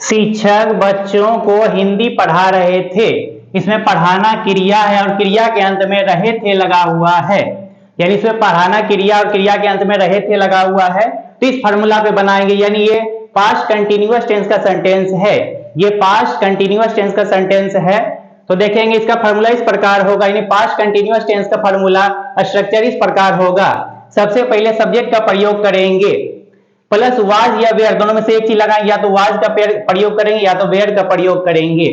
शिक्षक बच्चों को हिंदी पढ़ा रहे थे। इसमें पढ़ाना क्रिया है और क्रिया के अंत में रहे थे लगा हुआ है, यानी इसमें पढ़ाना क्रिया और क्रिया के अंत में रहे थे लगा हुआ है। तो इस फॉर्मूला पे बनाएंगे, यानी ये पास्ट कंटिन्यूअस टेंस का सेंटेंस है, ये पास्ट कंटिन्यूअस टेंस का सेंटेंस है। तो देखेंगे इसका फॉर्मूला इस प्रकार होगा, यानी पास्ट कंटिन्यूअस टेंस का फॉर्मूला स्ट्रक्चर इस प्रकार होगा। सबसे पहले सब्जेक्ट का प्रयोग करेंगे, प्लस वाज या वेयर, दोनों में से एक चीज लगाएंगे, या तो वाज का प्रयोग करेंगे या तो वेयर का प्रयोग करेंगे।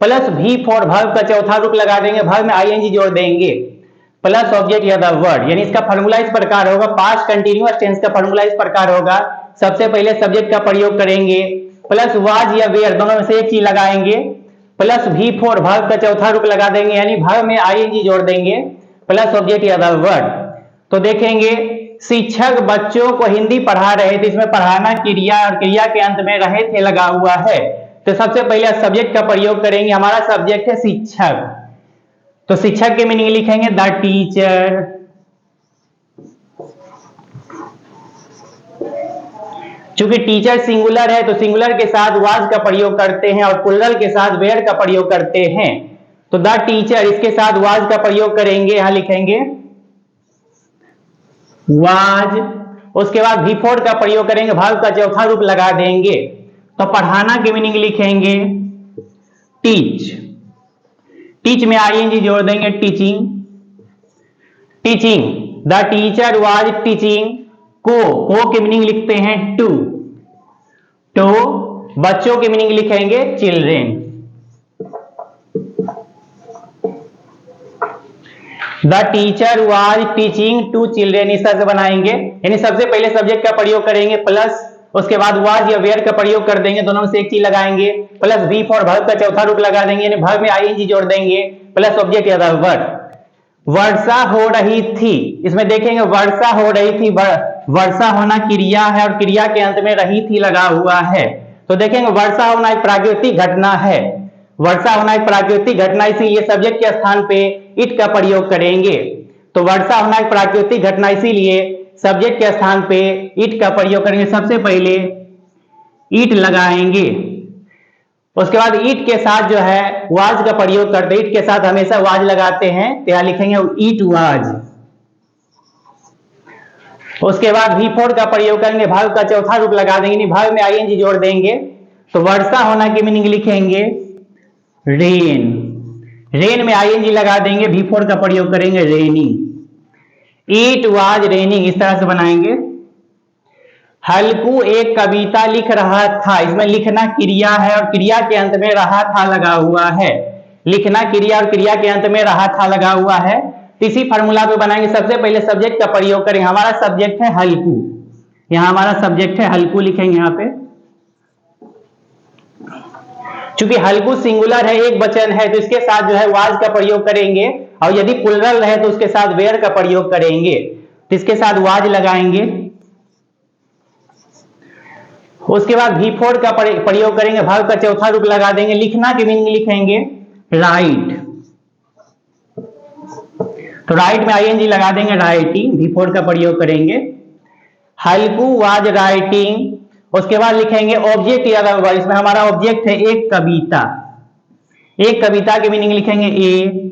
प्लस भी फॉर वर्ब का चौथा रूप लगा देंगे, वर्ब में आईएनजी जोड़ देंगे, प्लस ऑब्जेक्ट या द वर्ड। यानी इसका फॉर्मूला इस प्रकार होगा, पास्ट कंटिन्यूअस टेंस का फॉर्मूला इस प्रकार होगा। सबसे पहले सब्जेक्ट का प्रयोग करेंगे, प्लस वाज या वेयर, दोनों में से एक चीज लगाएंगे, प्लस भी फॉर वर्ब का चौथा रूप लगा देंगे, यानी वर्ब में आईएनजी जोड़ देंगे, प्लस ऑब्जेक्ट या द वर्ड। तो देखेंगे शिक्षक बच्चों को हिंदी पढ़ा रहे थे, इसमें पढ़ाना क्रिया और क्रिया के अंत में रहे थे लगा हुआ है। तो सबसे पहले सब्जेक्ट का प्रयोग करेंगे, हमारा सब्जेक्ट है शिक्षक, तो शिक्षक के मीनिंग लिखेंगे द टीचर। चूंकि टीचर सिंगुलर है तो सिंगुलर के साथ वाज का प्रयोग करते हैं और प्लूरल के साथ वेयर का प्रयोग करते हैं। तो द टीचर, इसके साथ वाज का प्रयोग करेंगे, यहां लिखेंगे वाज। उसके बाद बिफोर का प्रयोग करेंगे, वर्ब का चौथा रूप लगा देंगे। तो पढ़ाना की मीनिंग लिखेंगे टीच, टीच में आईएनजी जोड़ देंगे, teaching. Teaching, the teacher was teaching को की मीनिंग लिखते हैं टू, तो बच्चों की मीनिंग लिखेंगे children. The teacher was teaching to children, इस तरह से बनाएंगे। यानी सबसे पहले सब्जेक्ट का प्रयोग करेंगे, प्लस उसके बाद वाज या वेयर का प्रयोग कर देंगे, दोनों में से एक चीज लगाएंगे, प्लस बी फॉर वर्ब का चौथा रूप लगा देंगे, यानी वर्ब में आईएनजी जोड़ देंगे, प्लस ऑब्जेक्ट या द वर्ड। वर्षा हो रही थी, इसमें देखेंगे वर्षा हो रही थी, वर्षा होना क्रिया है और क्रिया के अंत में रही थी लगा हुआ है। तो देखेंगे वर्षा होना एक प्राकृतिक घटना है, वर्षा होना एक प्राकृतिक घटना, इसीलिए सब्जेक्ट के स्थान पे इट का प्रयोग करेंगे। तो वर्षा होना एक प्राकृतिक घटना, इसीलिए सब्जेक्ट के स्थान पे इट का प्रयोग करेंगे। सबसे पहले इट लगाएंगे, उसके बाद इट के साथ जो है वाज का प्रयोग करते हैं, इट के साथ हमेशा वाज लगाते हैं, तो यहां लिखेंगे इट वाज। उसके बाद भी फोर का प्रयोग करेंगे, वर्ब का चौथा रूप लगा देंगे, वर्ब में आईएनजी जोड़ देंगे। तो वर्षा होना की मीनिंग लिखेंगे रेन, रेन में आईएनजी लगा देंगे, भी फोर का प्रयोग करेंगे रेनिंग। इट वाज रेनिंग, इस तरह से बनाएंगे। हल्कू एक कविता लिख रहा था, इसमें लिखना क्रिया है और क्रिया के अंत में रहा था लगा हुआ है, लिखना क्रिया और क्रिया के अंत में रहा था लगा हुआ है। तो इसी फॉर्मूला पे बनाएंगे, सबसे पहले सब्जेक्ट का प्रयोग करेंगे, हमारा सब्जेक्ट है हल्कू, यहां हमारा सब्जेक्ट है हल्कू लिखेंगे यहां पे। चूंकि हल्कू सिंगुलर है, एक वचन है, तो इसके साथ जो है वाज का प्रयोग करेंगे, और यदि प्लूरल है तो उसके साथ वेयर का प्रयोग करेंगे। तो इसके साथ वाज लगाएंगे, उसके बाद भी फोर का प्रयोग करेंगे, वर्ब का चौथा रूप लगा देंगे, लिखना की मीनिंग लिखेंगे राइट, तो राइट में आईएनजी लगा देंगे राइटिंग, भी फोर का प्रयोग करेंगे। हल्कू वाज राइटिंग, उसके बाद लिखेंगे ऑब्जेक्ट या द वर्ड, इसमें हमारा ऑब्जेक्ट है एक कविता, एक कविता की मीनिंग लिखेंगे a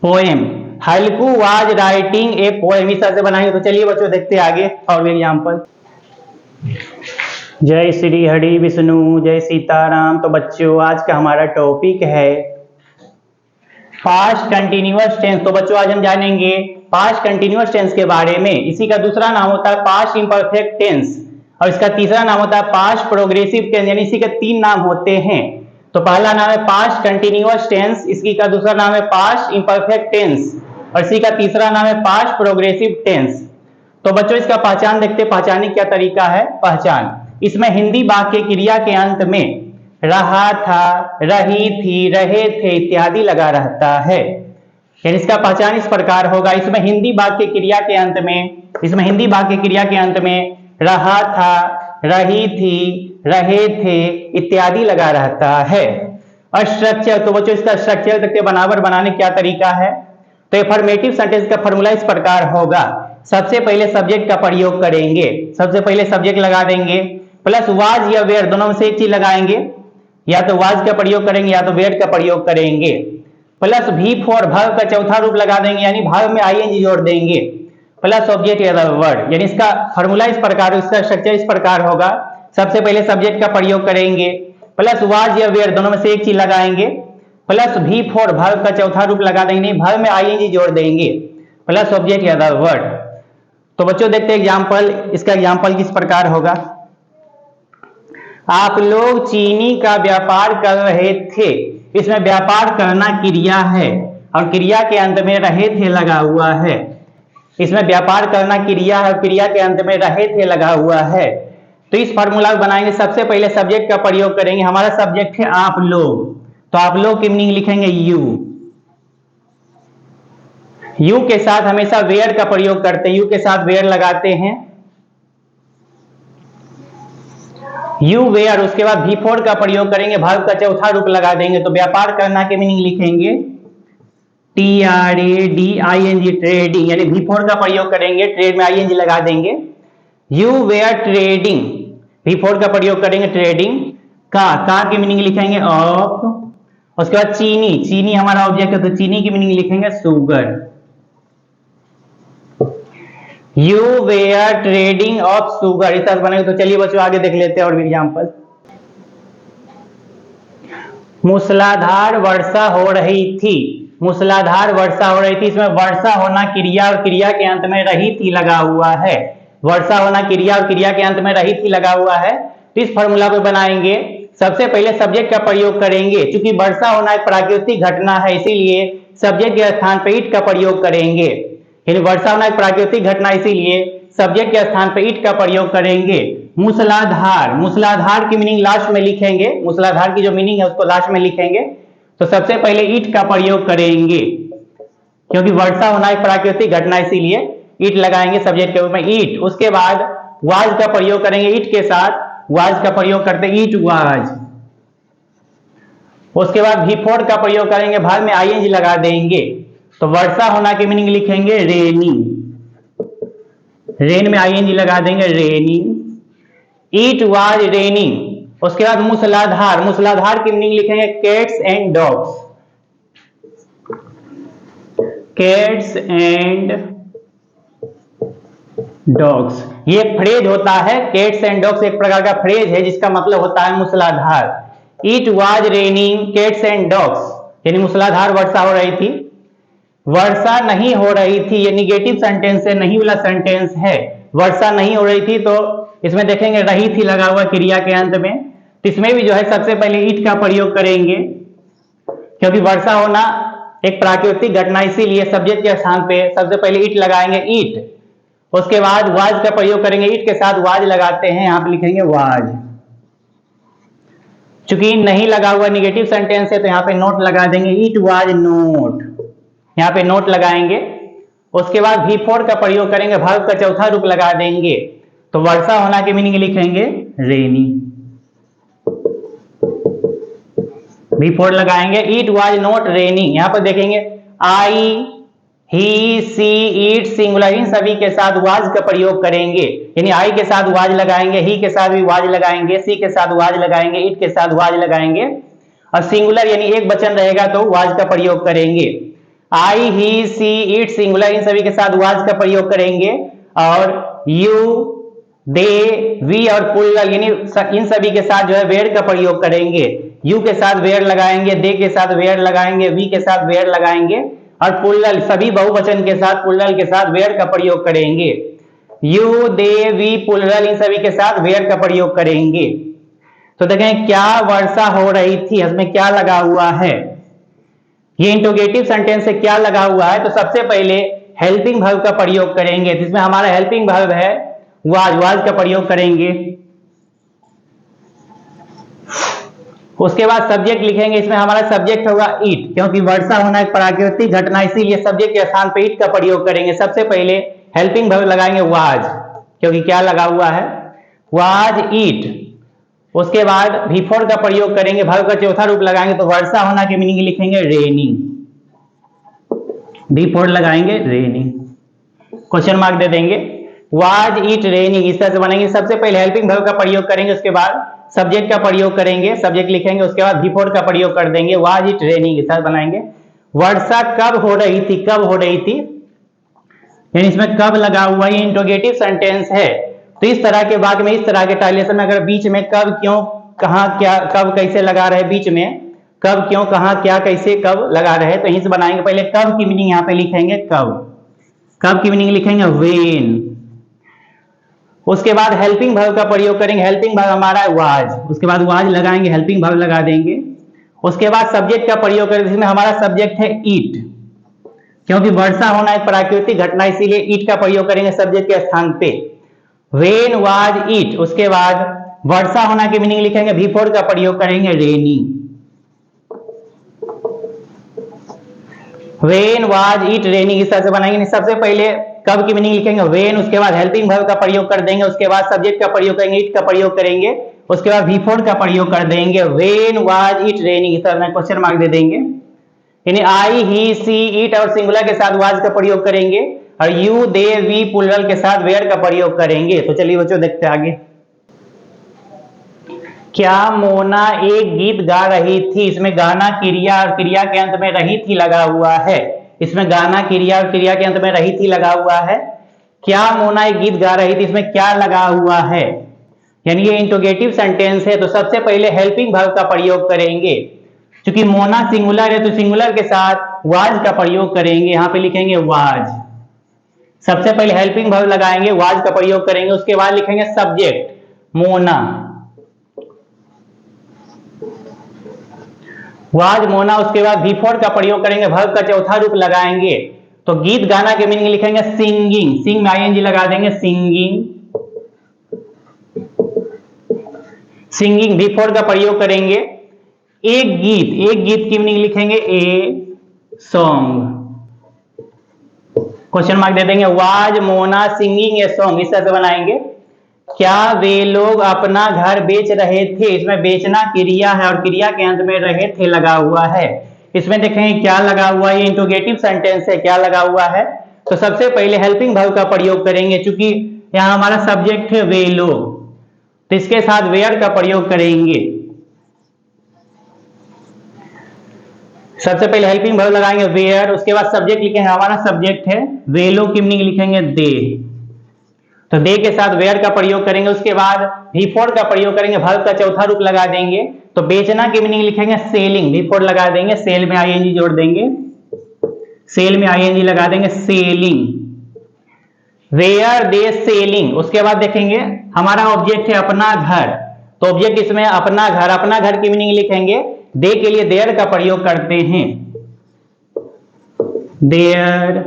poem. Halku was writing a poem, इस तरह से बनाएंगे। तो चलिए बच्चों देखते हैं आगे और एग्जाम्पल। जय श्री हरि विष्णु, जय सीताराम। तो बच्चों आज का हमारा टॉपिक है पास्ट कंटिन्यूअस टेंस। तो बच्चों आज हम जानेंगे पास्ट कंटिन्यूअस टेंस के बारे में। इसी का दूसरा नाम होता है पास्ट इम्परफेक्ट टेंस, और इसका तीसरा नाम होता है पास्ट प्रोग्रेसिव टेंस, यानी इसी के तीन नाम होते हैं। तो पहला नाम है पास्ट कंटिन्यूअस टेंस, इसकी का दूसरा नाम है पास्ट इम्परफेक्ट टेंस, और इसी का तीसरा नाम है पास्ट प्रोग्रेसिव टेंस। तो बच्चों इसका पहचान देखते, पहचानने क्या तरीका है। पहचान, इसमें हिंदी वाक्य क्रिया के अंत में रहा था, रही थी, रहे थे इत्यादि लगा रहता है। यानी इसका पहचान इस प्रकार होगा, इसमें हिंदी वाक्य क्रिया के अंत में, इसमें हिंदी वाक्य क्रिया के अंत में रहा था, रही थी, रहे थे इत्यादि लगा रहता है। और स्ट्रक्चर, तो बच्चों इसका स्ट्रक्चर देखते बनावट बनाने क्या तरीका है। तो एफर्मेटिव सेंटेंस का फॉर्मूला इस प्रकार होगा, सबसे पहले सब्जेक्ट का प्रयोग करेंगे, सबसे पहले सब्जेक्ट लगा देंगे, प्लस वाज या वेयर, दोनों में से एक चीज लगाएंगे, या तो वाज का प्रयोग करेंगे या तो वेयर का प्रयोग करेंगे। प्लस भी फॉर, वर्ब का चौथा रूप लगा देंगे, यानी वर्ब में आईएनजी जोड़ देंगे, प्लस ऑब्जेक्ट या वर्ड। यानी इसका फॉर्मूला इस प्रकार, इसका स्ट्रक्चर इस प्रकार होगा। सबसे पहले सब्जेक्ट का प्रयोग करेंगे, प्लस वाज या वेयर, दोनों में से एक चीज लगाएंगे, प्लस भी फॉर, वर्ब का चौथा रूप लगा देंगे, वर्ब में आईएनजी जोड़ देंगे, प्लस ऑब्जेक्ट या वर्ड। तो बच्चों देखते हैं एग्जाम्पल, इसका एग्जाम्पल किस प्रकार होगा। आप लोग चीनी का व्यापार कर रहे थे, इसमें व्यापार करना क्रिया है और क्रिया के अंत में रहे थे लगा हुआ है। इसमें व्यापार करना क्रिया है और क्रिया के अंत में रहे थे लगा हुआ है। तो इस फॉर्मूला को बनाएंगे, सबसे पहले सब्जेक्ट का प्रयोग करेंगे। हमारा सब्जेक्ट है आप लोग, तो आप लोग की मीनिंग लिखेंगे यू। यू के साथ हमेशा वेयर का प्रयोग करते हैं, यू के साथ वेयर लगाते हैं, यू वेयर। उसके बाद बिफोर का प्रयोग करेंगे, वर्ब का चौथा रूप लगा देंगे, तो व्यापार करना के मीनिंग लिखेंगे TRADING, ट्रेडिंग, यानी बिफोर का प्रयोग करेंगे, ट्रेड में आईएनजी लगा देंगे। यू वेयर ट्रेडिंग, बिफोर का प्रयोग करेंगे ट्रेडिंग का की मीनिंग लिखेंगे ऑफ। उसके बाद चीनी, चीनी हमारा ऑब्जेक्ट है, तो चीनी की मीनिंग लिखेंगे sugar. You were trading of sugar, इस तरह बनेगा। तो चलिए बच्चों आगे देख लेते हैं और भी एग्जाम्पल। मूसलाधार वर्षा हो रही थी, मूसलाधार वर्षा हो रही थी, इसमें वर्षा होना क्रिया और क्रिया के अंत में रही थी लगा हुआ है। वर्षा होना क्रिया और क्रिया के अंत में रही थी लगा हुआ है। तो इस फॉर्मूला को बनाएंगे, सबसे पहले सब्जेक्ट का प्रयोग करेंगे, क्योंकि वर्षा होना एक प्राकृतिक घटना है, इसीलिए सब्जेक्ट के स्थान पर इट का प्रयोग करेंगे। यानी वर्षा होना एक प्राकृतिक घटना, इसीलिए सब्जेक्ट के स्थान पर इट का प्रयोग करेंगे। मूसलाधार, मूसलाधार की मीनिंग लास्ट में लिखेंगे, मूसलाधार की जो मीनिंग है उसको लास्ट में लिखेंगे। तो सबसे पहले ईट का प्रयोग करेंगे, क्योंकि वर्षा होना एक प्राकृतिक घटना, इसीलिए ईट लगाएंगे सब्जेक्ट के रूप में ईट। उसके बाद वाज का प्रयोग करेंगे ईट के साथ, वाज का प्रयोग करते ईट वाज। उसके बाद बिफोर का प्रयोग करेंगे, वर्ब में आईएनजी लगा देंगे, तो वर्षा होना की मीनिंग लिखेंगे रेनी, रेन में आईएनजी लगा देंगे रेनी। It was raining. उसके बाद मूसलाधार, मूसलाधार की मीनिंग लिखेंगे cats and dogs, cats and dogs. ये एक फ्रेज होता है, कैट्स एंड डॉग्स एक प्रकार का फ्रेज है जिसका मतलब होता है मूसलाधार। It was raining cats and dogs, यानी मूसलाधार वर्षा हो रही थी। वर्षा नहीं हो रही थी, ये निगेटिव सेंटेंस है, नहीं वाला सेंटेंस है। वर्षा नहीं हो रही थी, तो इसमें देखेंगे रही थी लगा हुआ क्रिया के अंत में। तो इसमें भी जो है सबसे पहले ईट का प्रयोग करेंगे, क्योंकि वर्षा होना एक प्राकृतिक घटना, इसीलिए सब्जेक्ट के स्थान पे सबसे पहले ईट लगाएंगे ईट। उसके बाद वाज का प्रयोग करेंगे, ईट के साथ वाज लगाते हैं, यहां पे लिखेंगे वाज। चूंकि नहीं लगा हुआ निगेटिव सेंटेंस है, तो यहाँ पे नोट लगा देंगे, ईट वाज नोट, यहाँ पे नोट लगाएंगे। उसके बाद बिफोर का प्रयोग करेंगे, वर्ब का चौथा रूप लगा देंगे, तो वर्षा होना की मीनिंग लिखेंगे रेनी। बिफोर लगाएंगे, इट वाज नॉट रेनिंग, यहाँ पर देखेंगे आई, ही, सी, इट, सिंगुलर, इन सभी के साथ वाज का प्रयोग करेंगे। यानी आई के साथ वाज लगाएंगे, ही के साथ भी वाज लगाएंगे, सी के साथ वाज लगाएंगे, इट के साथ वाज लगाएंगे, और सिंगुलर यानी एक वचन रहेगा तो वाज का प्रयोग करेंगे। आई, ही, सी, इट, सिंगुलर, इन सभी के साथ वाज का प्रयोग करेंगे। और यू, दे, वी और प्लूरल यानी इन सभी के साथ जो है वेयर का प्रयोग करेंगे। यू के साथ वेयर लगाएंगे, दे के साथ वेयर लगाएंगे, वी के साथ वेयर लगाएंगे, और प्लूरल सभी बहुवचन के साथ प्लूरल के साथ वेयर का प्रयोग करेंगे। यू, दे, वी, प्लूरल इन सभी के साथ वेयर का प्रयोग करेंगे। तो देखें क्या वर्षा हो रही थी, इसमें क्या लगा हुआ है, ये इंटरोगेटिव सेंटेंस से क्या लगा हुआ है। तो सबसे पहले हेल्पिंग वर्ब का प्रयोग करेंगे, जिसमें हमारा हेल्पिंग वर्ब है वाज, वाज का प्रयोग करेंगे। उसके बाद सब्जेक्ट लिखेंगे, इसमें हमारा सब्जेक्ट होगा ईट, क्योंकि वर्षा होना एक प्राकृतिक घटना, इसीलिए सब्जेक्ट के स्थान पे ईट का प्रयोग करेंगे। सबसे पहले हेल्पिंग वर्ब लगाएंगे वाज, क्योंकि क्या लगा हुआ है वाज ईट। उसके बाद बिफोर का प्रयोग करेंगे, वर्ब का चौथा रूप लगाएंगे, तो वर्षा होना की मीनिंग लिखेंगे रेनिंग, बिफोर लगाएंगे रेनिंग, क्वेश्चन मार्क दे देंगे। वाज इट रेनिंग, इस तरह से बनाएंगे। सबसे पहले हेल्पिंग वर्ब का प्रयोग करेंगे, उसके बाद सब्जेक्ट का प्रयोग करेंगे, सब्जेक्ट लिखेंगे, उसके बाद बिफोर का प्रयोग कर देंगे। वाज इट रेनिंग इस तरह बनाएंगे। वर्षा कब हो रही थी, कब हो रही थी, यानी इसमें कब लगा हुआ, ये इंट्रोगेटिव सेंटेंस है। तो इस तरह के वाक्य में, इस तरह के ट्रांसलेशन में अगर बीच में कब, क्यों, कहां, क्या, कब, कैसे लगा रहे, बीच में कब, क्यों, कहां, क्या, कैसे, कब लगा रहे, तो हिंस बनाएंगे। पहले कब की मीनिंग यहां पे लिखेंगे, कब की मीनिंग लिखेंगे व्हेन। उसके बाद हेल्पिंग वर्ब का प्रयोग करेंगे, हेल्पिंग वर्ब हमारा है वाज, उसके बाद वाज लगाएंगे, हेल्पिंग वर्ब लगा देंगे। उसके बाद सब्जेक्ट का प्रयोग करेंगे, जिसमें हमारा सब्जेक्ट है ईट, क्योंकि वर्षा होना एक प्राकृतिक घटना, इसीलिए ईट का प्रयोग करेंगे सब्जेक्ट के स्थान पे। वेन वाज ईट, उसके बाद वर्षा होना की मीनिंग लिखेंगे, बिफोर का प्रयोग करेंगे रेनी। वेन वाज इट रेनिंग इस तरह से बनाएंगे। सबसे पहले कब की मीनिंग लिखेंगे वेन, उसके बाद हेल्पिंग वर्ब का प्रयोग कर देंगे, उसके बाद सब्जेक्ट का प्रयोग करेंगे, इट का प्रयोग करेंगे, उसके बाद बिफोर का प्रयोग कर देंगे। वेन वाज इट रेनिंग इस तरह क्वेश्चन मार्क दे देंगे। यानी आई, ही, सी, इट और सिंगुलर के साथ वाज का प्रयोग करेंगे, और यू, दे, वी प्लूरल के साथ वेयर का प्रयोग करेंगे। तो चलिए बच्चों देखते हैं आगे। क्या मोना एक गीत गा रही थी, इसमें गाना क्रिया और क्रिया के अंत में रही थी लगा हुआ है। इसमें गाना क्रिया और क्रिया के अंत में रही थी लगा हुआ है। क्या मोना एक गीत गा रही थी, इसमें क्या लगा हुआ है, यानी ये इंट्रोगेटिव सेंटेंस है। तो सबसे पहले हेल्पिंग वर्ब का प्रयोग करेंगे, क्योंकि मोना सिंगुलर है तो सिंगुलर के साथ वाज का प्रयोग करेंगे। यहां पे लिखेंगे वाज, सबसे पहले हेल्पिंग वर्ब लगाएंगे, वाज का प्रयोग करेंगे, उसके बाद लिखेंगे सब्जेक्ट मोना, वाज मोना, उसके बाद बिफोर का प्रयोग करेंगे, वर्ब का चौथा रूप लगाएंगे। तो गीत गाना के मीनिंग लिखेंगे सिंगिंग, सिंग में आईएनजी लगा देंगे, सिंगिंग, सिंगिंग। बिफोर का प्रयोग करेंगे एक गीत, एक गीत की मीनिंग लिखेंगे ए सॉन्ग, क्वेश्चन मार्क दे देंगे। Was Mona singing a song इस तरह से बनाएंगे। क्या वे लोग अपना घर बेच रहे थे, इसमें बेचना क्रिया है और क्रिया के अंत में रहे थे लगा हुआ है। इसमें देखेंगे क्या लगा हुआ है, ये इंट्रोगेटिव सेंटेंस है, क्या लगा हुआ है। तो सबसे पहले हेल्पिंग वर्ब का प्रयोग करेंगे, चूंकि यहां हमारा सब्जेक्ट है वे लोग, तो इसके साथ वेयर का प्रयोग करेंगे। सबसे पहले हेल्पिंग वर्ब लगाएंगे वेयर, उसके बाद सब्जेक्ट लिखेंगे, हमारा सब्जेक्ट है वे लोग की मीनिंग लिखेंगे दे, तो दे के साथ वेयर का प्रयोग करेंगे। उसके बाद बिफोर का प्रयोग करेंगे, वर्ब का चौथा रूप लगा देंगे। तो बेचना की मीनिंग लिखेंगे सेलिंग, बिफोर लगा देंगे, सेल में आईएनजी जोड़ देंगे, सेल में आईएनजी लगा देंगे, सेलिंग। वेयर दे सेलिंग, उसके बाद देखेंगे हमारा ऑब्जेक्ट है अपना घर, तो ऑब्जेक्ट इसमें अपना घर, अपना घर की मीनिंग लिखेंगे दे के लिए देयर का प्रयोग करते हैं, देयर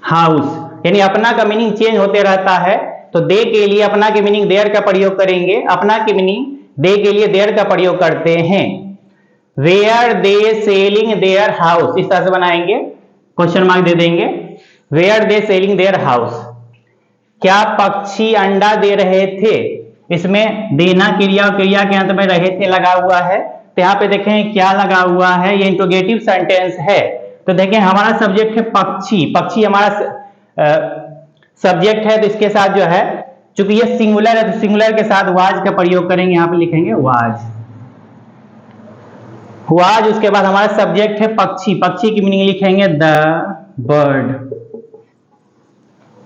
हाउस, यानी अपना का मीनिंग चेंज होते रहता है। तो दे के लिए अपना की मीनिंग देयर का प्रयोग करेंगे, अपना की मीनिंग दे के लिए देयर का प्रयोग करते हैं। Where they selling their house इस तरह से बनाएंगे, क्वेश्चन मार्क दे देंगे, where they selling their house. क्या पक्षी अंडा दे रहे थे, इसमें देना क्रिया और क्रिया के अंत में रहे थे लगा हुआ है। तो यहाँ पे देखें क्या लगा हुआ है, ये इंट्रोगेटिव सेंटेंस है। तो देखें हमारा सब्जेक्ट है पक्षी, पक्षी हमारा सब्जेक्ट है, तो इसके साथ जो है चूंकि ये सिंगुलर है तो सिंगुलर के साथ वाज का प्रयोग करेंगे, यहां पे लिखेंगे वाज, वाज। उसके बाद हमारा सब्जेक्ट है पक्षी, पक्षी की मीनिंग लिखेंगे the bird,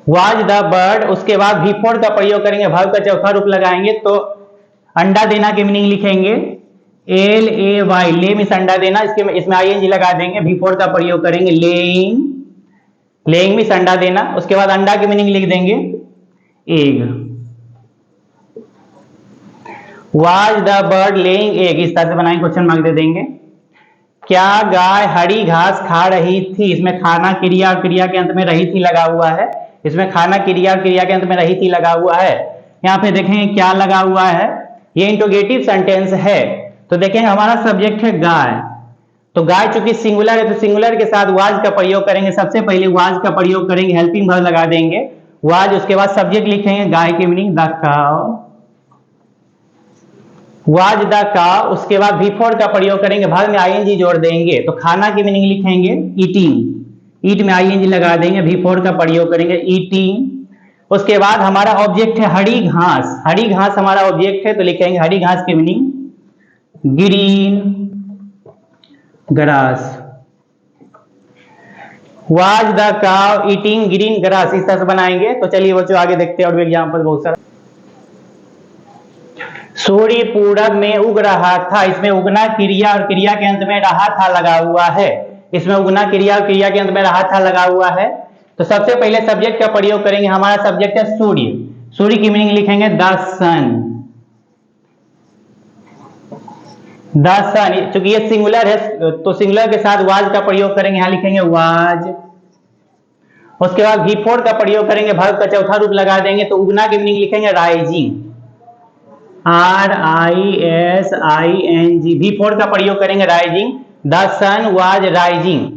was the bird. उसके बाद बिफोर का प्रयोग करेंगे, वर्ब का चौथा रूप लगाएंगे, तो अंडा देना की मीनिंग लिखेंगे एल ए वाई, ले मिस अंडा देना, इसमें आईएनजी लगा देंगे, बिफोर का प्रयोग करेंगे लेइंग, लेइंग मिस अंडा देना। उसके बाद अंडा की मीनिंग लिख देंगे egg, was the bird laying egg इस तरह से बनाएंगे, क्वेश्चन मार्क दे देंगे। क्या गाय हरी घास खा रही थी, इसमें खाना क्रिया और क्रिया के अंत में रही थी लगा हुआ है, इसमें खाना क्रिया और क्रिया के अंत में रही थी लगा हुआ है। यहाँ पे देखेंगे क्या लगा हुआ है, ये इंट्रोगेटिव सेंटेंस है। तो देखेंगे हमारा सब्जेक्ट है गाय, तो गाय चूंकि सिंगुलर है तो सिंगुलर के साथ वाज का प्रयोग करेंगे, सबसे पहले वाज का प्रयोग करेंगे, हेल्पिंग वर्ब लगा देंगे वाज, उसके बाद सब्जेक्ट लिखेंगे गाय की meaning the cow, was the cow. उसके बाद बिफोर का प्रयोग करेंगे, वर्ब में आईएनजी जोड़ देंगे, तो खाना की मीनिंग लिखेंगे ईटिंग, ईट में आईएनजी लगा देंगे, बिफोर का प्रयोग करेंगे ईटिंग उसके बाद हमारा ऑब्जेक्ट है हरी घास, हरी घास हमारा ऑब्जेक्ट है, तो लिखेंगे हरी घास की meaning green grass. Was the काव ईटिंग ग्रीन ग्रास, इस तरह से बनाएंगे। तो चलिए बच्चों आगे देखते हैं और भी एग्जाम्पल बहुत सारा। सूर्य पूरब में उग रहा था, इसमें उगना क्रिया और क्रिया के अंत में रहा था लगा हुआ है। इसमें उगना क्रिया और क्रिया के अंत में रहा था लगा हुआ है। तो सबसे पहले सब्जेक्ट का प्रयोग करेंगे, हमारा सब्जेक्ट है सूर्य, सूर्य की मीनिंग लिखेंगे द सन, द सन। चूंकि ये सिंगुलर है तो सिंगुलर के साथ वाज का प्रयोग करेंगे, यहां लिखेंगे वाज। उसके बाद V4 का प्रयोग करेंगे, वर्ब का चौथा रूप लगा देंगे, तो उगना की मीनिंग लिखेंगे राइजिंग, RISING। V4 का प्रयोग करेंगे rising, the sun was rising.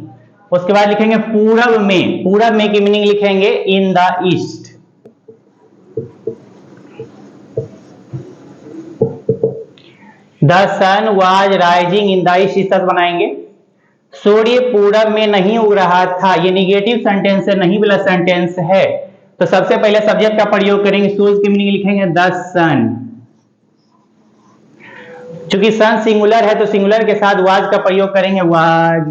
उसके बाद लिखेंगे पूरब में, पूरब में की मीनिंग लिखेंगे in the east, the sun was rising in the east, इस तरह बनाएंगे। सूर्य पूरब में नहीं उग रहा था, ये निगेटिव सेंटेंस है, नहीं वाला सेंटेंस है। तो सबसे पहले सब्जेक्ट का प्रयोग करेंगे, सूर्य की मीनिंग लिखेंगे द सन। चूंकि सन सिंगुलर है तो सिंगुलर के साथ वाज का प्रयोग करेंगे वाज।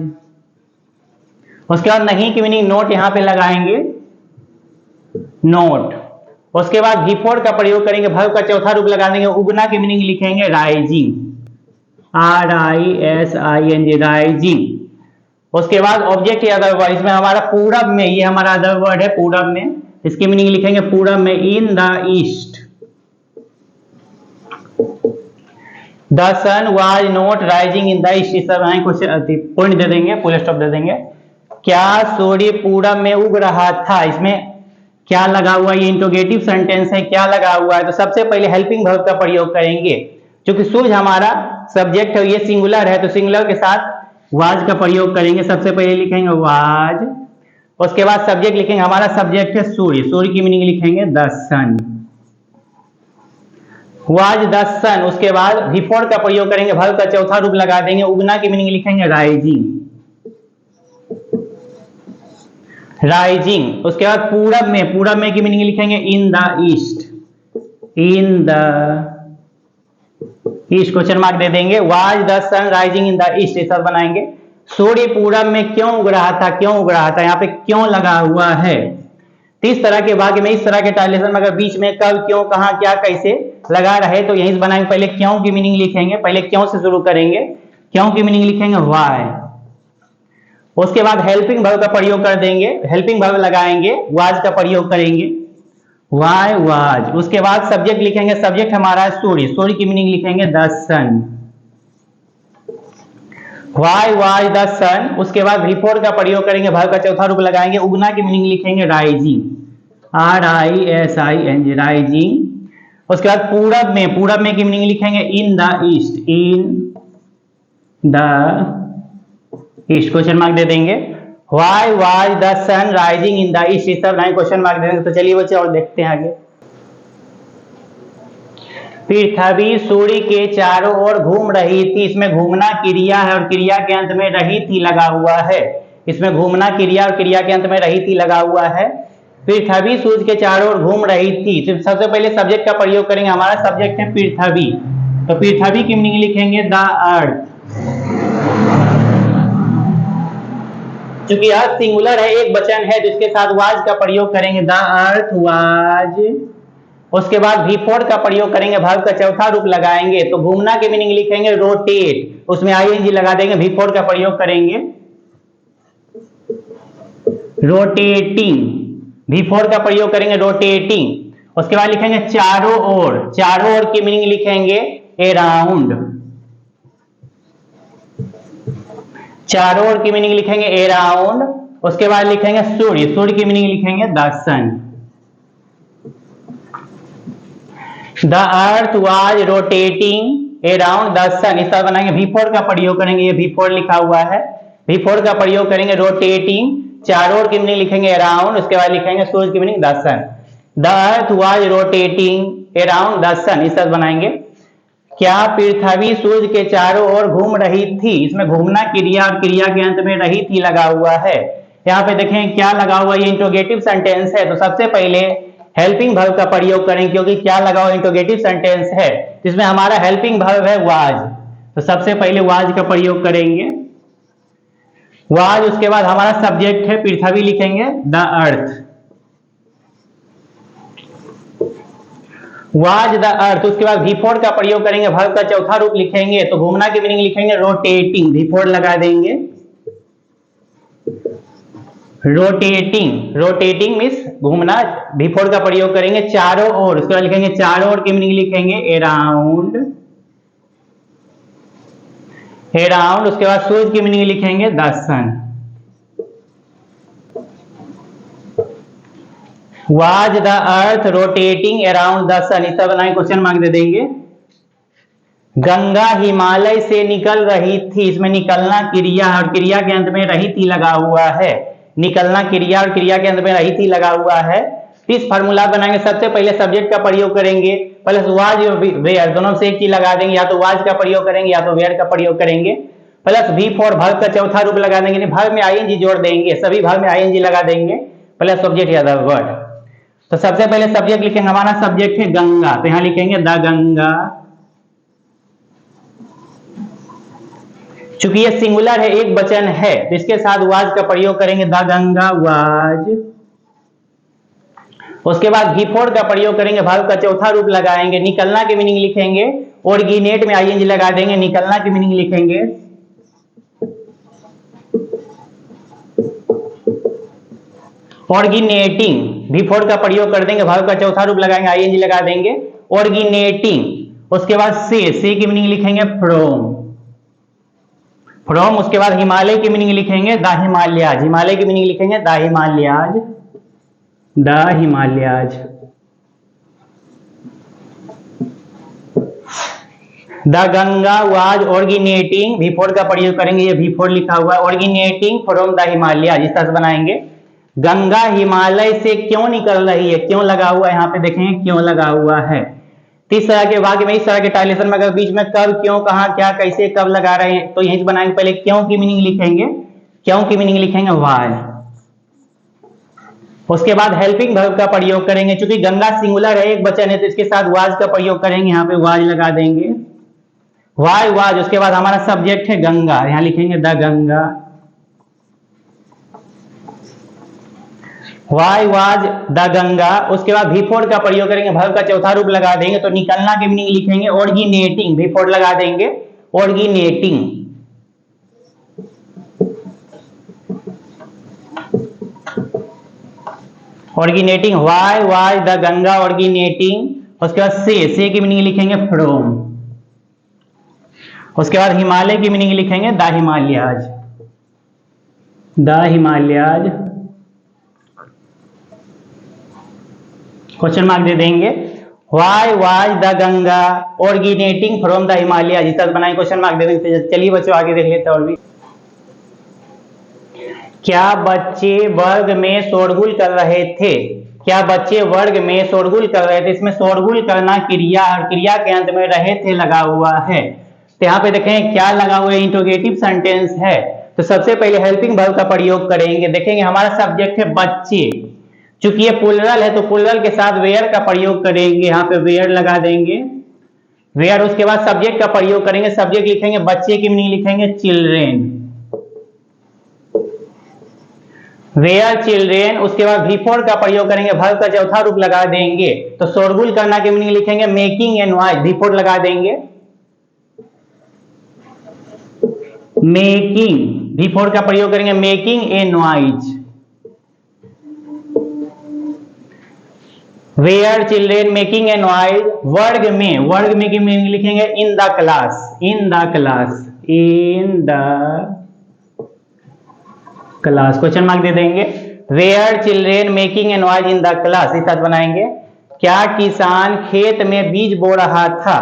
उसके बाद नहीं की मीनिंग नोट यहां पे लगाएंगे नोट। उसके बाद V4 का प्रयोग करेंगे, वर्ब का चौथा रूप लगा देंगे, उगना की मीनिंग लिखेंगे राइजिंग, RISING राइजिंग। उसके बाद ऑब्जेक्ट या अदर वर्ड, इसमें हमारा पूरब में, ये हमारा अदर वर्ड है पूरब में, इसकी मीनिंग लिखेंगे पूरब में in the east, the sun was not rising in the east, इस तरह कुछ पॉइंट दे देंगे, फुल स्टॉप दे देंगे। क्या सूर्य पूरब में उग रहा था, इसमें क्या लगा हुआ, ये इंट्रोगेटिव सेंटेंस है, क्या लगा हुआ है। तो सबसे पहले हेल्पिंग वर्ब का प्रयोग करेंगे, क्योंकि सूर्य हमारा सब्जेक्ट है, ये सिंगुलर है, तो सिंगुलर के साथ वाज का प्रयोग करेंगे। सबसे पहले लिखेंगे वाज, उसके बाद सब्जेक्ट लिखेंगे, हमारा सब्जेक्ट है सूर्य, सूर्य की मीनिंग लिखेंगे the sun, was the sun. उसके बाद V4 का प्रयोग करेंगे, वर्ब का चौथा रूप लगा देंगे, उगना की मीनिंग लिखेंगे राइजिंग, राइजिंग। उसके बाद पूरब में, पूरब में की मीनिंग लिखेंगे in the east, in the east, question mark दे देंगे। Was the sun rising in the east, ऐसा बनाएंगे। सूर्य पूरब में क्यों उग रहा था, क्यों उग रहा था, यहाँ पे क्यों लगा हुआ है। तो इस तरह के वाक्य में, इस तरह के ट्रांसलेशन में अगर बीच में कब, क्यों, कहां, क्या, कैसे लगा रहे तो यहीं से बनाएंगे। पहले क्यों की मीनिंग लिखेंगे, पहले क्यों से शुरू करेंगे, क्यों की मीनिंग लिखेंगे व्हाई। उसके बाद हेल्पिंग वर्ब का प्रयोग कर देंगे, हेल्पिंग वर्ब लगाएंगे, वाज का प्रयोग करेंगे, वाई वाज। उसके बाद सब्जेक्ट लिखेंगे, सब्जेक्ट हमारा सूर्य, सूर्य की मीनिंग लिखेंगे the sun, why was the sun. उसके बाद V4 का प्रयोग करेंगे, वर्ब का चौथा रूप लगाएंगे, उगना की मीनिंग लिखेंगे राइजिंग, RISING राइजिंग। उसके बाद पूरब में, पूरब में की मीनिंग लिखेंगे in the east, in the east, question mark दे देंगे। Why was the sun rising in the east, इस तरह क्वेश्चन मार्क दे देंगे। तो चलिए बच्चे और देखते हैं आगे। पृथ्वी सूर्य के चारों ओर घूम रही थी, इसमें घूमना क्रिया है और क्रिया के अंत में रही थी लगा हुआ है। इसमें घूमना क्रिया और क्रिया के अंत में रही थी लगा हुआ है। पृथ्वी सूर्य के चारों ओर घूम रही थी, तो सबसे पहले सब्जेक्ट का प्रयोग करेंगे, हमारा सब्जेक्ट है पृथ्वी, तो पृथ्वी की मीनिंग लिखेंगे द अर्थ। चूंकि अर्थ सिंगुलर है, एक वचन है, जिसके साथ वाज का प्रयोग करेंगे, द अर्थ वाज। उसके बाद V4 का प्रयोग करेंगे, वर्ब का चौथा रूप लगाएंगे, तो घूमना की मीनिंग लिखेंगे रोटेट, उसमें ING लगा देंगे, V4 का प्रयोग करेंगे रोटेटिंग, V4 का प्रयोग करेंगे रोटेटिंग। उसके बाद लिखेंगे चारों ओर, चारों ओर की मीनिंग लिखेंगे अराउंड, चारों ओर की मीनिंग लिखेंगे अराउंड। उसके बाद लिखेंगे सूर्य, सूर्य की मीनिंग लिखेंगे the sun, the earth was rotating around the sun, इस तरह बनाएंगे। V4 का प्रयोग करेंगे, ये V4 लिखा हुआ है, V4 का प्रयोग करेंगे रोटेटिंग, चारों ओर की मीनिंग लिखेंगे अराउंड। उसके बाद लिखेंगे सूर्य की meaning the sun, the earth was rotating around the sun, इस तरह बनाएंगे। क्या पृथ्वी सूर्य के चारों ओर घूम रही थी, इसमें घूमना क्रिया और क्रिया के अंत में रही थी लगा हुआ है। यहाँ पे देखें क्या लगा हुआ, ये इंट्रोगेटिव सेंटेंस है, तो सबसे पहले हेल्पिंग वर्ब का प्रयोग करेंगे, क्योंकि क्या लगा हुआ इंट्रोगेटिव सेंटेंस है, इसमें हमारा हेल्पिंग वर्ब है वाज। तो सबसे पहले वाज का प्रयोग करेंगे, वाज। उसके बाद हमारा सब्जेक्ट है पृथ्वी, लिखेंगे द अर्थ, वाज द अर्थ। उसके बाद V4 का प्रयोग करेंगे, वर्ब का चौथा रूप लिखेंगे, तो घूमना की मीनिंग लिखेंगे रोटेटिंग, V4 लगा देंगे। रोटेटिंग, रोटेटिंग मीन्स घूमना, V4 का प्रयोग करेंगे चारों ओर। उसके बाद लिखेंगे चारों ओर की मीनिंग लिखेंगे अराउंड, अराउंड। उसके बाद सूरज की मीनिंग लिखेंगे the sun. Was the earth rotating around the sun, इस तरह बनाए क्वेश्चन मार्क दे देंगे। गंगा हिमालय से निकल रही थी, इसमें निकलना क्रिया और क्रिया के अंत में रही थी लगा हुआ है, निकलना क्रिया और क्रिया के अंत में रही थी लगा हुआ है। इस फार्मूला बनाएंगे, सबसे पहले सब्जेक्ट का प्रयोग करेंगे, प्लस वाज और वेयर दोनों से एक चीज लगा देंगे, या तो वाज का प्रयोग करेंगे या तो वेयर का प्रयोग करेंगे, प्लस V4 वर्ब का चौथा रूप लगा देंगे, वर्ब में आईएनजी जोड़ देंगे, सभी वर्ब में आईएनजी लगा देंगे, प्लस सब्जेक्ट या द वर्ड। तो सबसे पहले सब्जेक्ट लिखेंगे, हमारा सब्जेक्ट है गंगा, तो यहां लिखेंगे द गंगा। चूंकि ये सिंगुलर है, एक वचन है, तो इसके साथ वाज का प्रयोग करेंगे, द गंगा वाज। उसके बाद V4 का प्रयोग करेंगे, वर्ब का चौथा रूप लगाएंगे, निकलना की मीनिंग लिखेंगे, ओरिजिनेट में आईएनजी लगा देंगे, निकलना की मीनिंग लिखेंगे ऑर्गेनेटिंग। V4 का प्रयोग कर देंगे, वर्ब का चौथा रूप लगाएंगे, आईएनजी लगा देंगे, ऑर्गेनेटिंग। उसके बाद से की मीनिंग लिखेंगे फ्रॉम, फ्रॉम। उसके बाद हिमालय की मीनिंग लिखेंगे द हिमालयाज, हिमालय की मीनिंग लिखेंगे the Himalayas, the Himalayas. The Ganga was originating, V4 का प्रयोग करेंगे, ये V4 लिखा हुआ है, ऑर्गेनेटिंग फ्रॉम द हिमालयाज, इस तरह से बनाएंगे। गंगा हिमालय से क्यों निकल रही है, क्यों लगा हुआ है, यहाँ पे देखेंगे क्यों लगा हुआ है। इस तरह के वाक्य में, इस तरह के टाइलेशन में अगर बीच में कब, क्यों, कहां, क्या, कैसे, कब लगा रहे हैं, तो यहीं बनाएंगे, पहले क्यों की मीनिंग लिखेंगे, क्यों की मीनिंग लिखेंगे व्हाई। उसके बाद हेल्पिंग वर्ब का प्रयोग करेंगे, क्योंकि गंगा सिंगुलर है, एक वचन है, तो इसके साथ वाज का प्रयोग करेंगे, यहाँ पे वाज लगा देंगे, वाई वाज। उसके बाद हमारा सब्जेक्ट है गंगा, यहां लिखेंगे the Ganga, Y was the Ganga. उसके बाद V4 का प्रयोग करेंगे, वर्ब का चौथा रूप लगा देंगे, तो निकलना की मीनिंग लिखेंगे ऑर्गेनेटिंग, V4 लगा देंगे, ऑर्गेनेटिंग। ऑर्गेनेटिंग, वाई वाज द गंगा ऑर्गेनेटिंग। उसके बाद से की मीनिंग लिखेंगे फ्रॉम। उसके बाद हिमालय की मीनिंग लिखेंगे the Himalayas, the Himalayas. Question mark दे देंगे, why was the Ganga originating from the Himalayas, इस तरह बनाए क्वेश्चन मार्क दे देंगे। चलिए बच्चों आगे देख लेते हैं और भी। क्या बच्चे वर्ग में शोरगुल कर रहे थे, क्या बच्चे वर्ग में शोरगुल कर रहे थे, इसमें शोरगुल करना क्रिया और क्रिया के अंत में रहे थे लगा हुआ है, तो यहाँ पे देखें क्या लगा हुआ है, इंट्रोगेटिव सेंटेंस है, तो सबसे पहले हेल्पिंग वर्ब का प्रयोग करेंगे। देखेंगे हमारा सब्जेक्ट है बच्चे, चूंकि ये प्लुरल है तो प्लुरल के साथ वेयर का प्रयोग करेंगे, यहाँ पे वेयर लगा देंगे, वेयर। उसके बाद सब्जेक्ट का प्रयोग करेंगे, सब्जेक्ट लिखेंगे बच्चे की मीनिंग लिखेंगे चिल्ड्रेन, वेयर चिल्ड्रेन। उसके बाद V4 का प्रयोग करेंगे, वर्ब का चौथा रूप लगा देंगे, तो शोरगुल करना की मीनिंग लिखेंगे मेकिंग ए नॉइज, V4 लगा देंगे, मेकिंग, V4 का प्रयोग करेंगे making a noise. Were children making a noise. वर्ग में, वर्ग में की मीनिंग लिखेंगे in the class, in the class, in the class. Question mark दे देंगे, were children making a noise in the class, इस तरह बनाएंगे। क्या किसान खेत में बीज बो रहा था,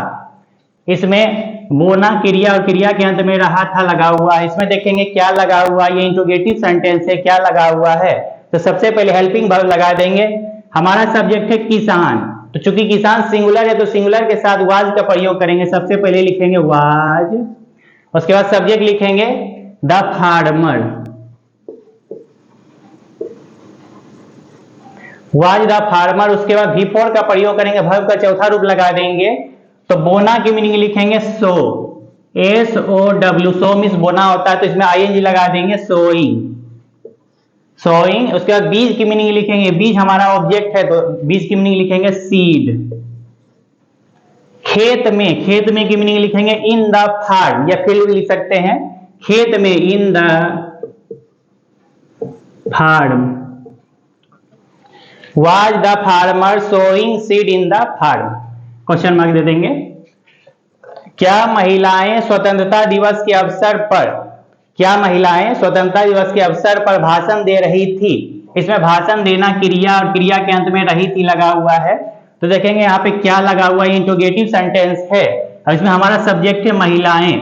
इसमें बोना क्रिया और क्रिया के अंत में रहा था लगा हुआ है, इसमें देखेंगे क्या लगा हुआ है, ये इंट्रोगेटिव सेंटेंस है, क्या लगा हुआ है, तो सबसे पहले हेल्पिंग वर्ब लगा देंगे। हमारा सब्जेक्ट है किसान, तो चूंकि किसान सिंगुलर है तो सिंगुलर के साथ वाज का प्रयोग करेंगे, सबसे पहले लिखेंगे वाज। उसके बाद सब्जेक्ट लिखेंगे the farmer, was the farmer, उसके बाद V4 का प्रयोग करेंगे, वर्ब का चौथा रूप लगा देंगे, तो बोना की मीनिंग लिखेंगे सो, SOW, सो मीन्स बोना होता है, तो इसमें ING लगा देंगे, सोइंग, सोइंग। उसके बाद बीज की मीनिंग लिखेंगे, बीज हमारा ऑब्जेक्ट है तो बीज की मीनिंग लिखेंगे सीड। खेत में, खेत में की मीनिंग लिखेंगे इन द फार्म, या फील्ड लिख सकते हैं, खेत में, in the farm. Was the farmer sowing seed in the farm, question mark दे देंगे। क्या महिलाएं स्वतंत्रता दिवस के अवसर पर, क्या महिलाएं स्वतंत्रता दिवस के अवसर पर भाषण दे रही थी? इसमें भाषण देना क्रिया और क्रिया के अंत में रही थी लगा हुआ है, तो देखेंगे यहाँ पे क्या लगा हुआ है, इंट्रोगेटिव सेंटेंस है और इसमें हमारा सब्जेक्ट है महिलाएं।